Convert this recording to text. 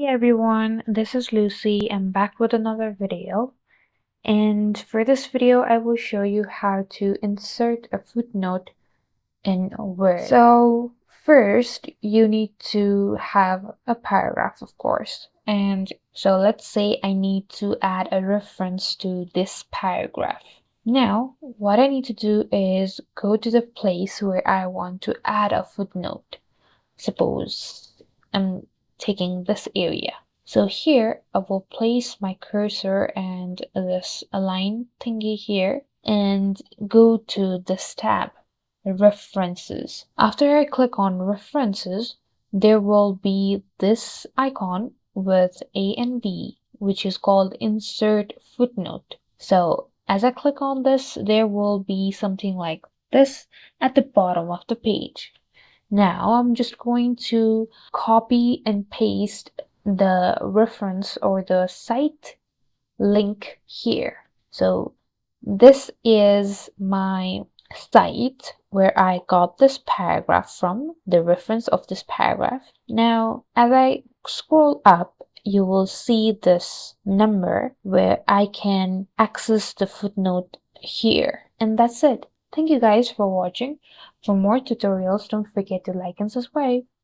Hey everyone, this is Lucy. I'm back with another video. And for this video, I will show you how to insert a footnote in Word. So first, you need to have a paragraph, of course. And so let's say I need to add a reference to this paragraph. Now, what I need to do is go to the place where I want to add a footnote. Suppose I'm taking this area. So here I will place my cursor and this align thingy here and go to this tab, References. After I click on References, there will be this icon with A and B, which is called Insert Footnote. So as I click on this, there will be something like this at the bottom of the page. Now I'm just going to copy and paste the reference or the site link here. So this is my site where I got this paragraph from, the reference of this paragraph. Now, as I scroll up, you will see this number where I can access the footnote here. And that's it. Thank you guys for watching. For more tutorials, don't forget to like and subscribe.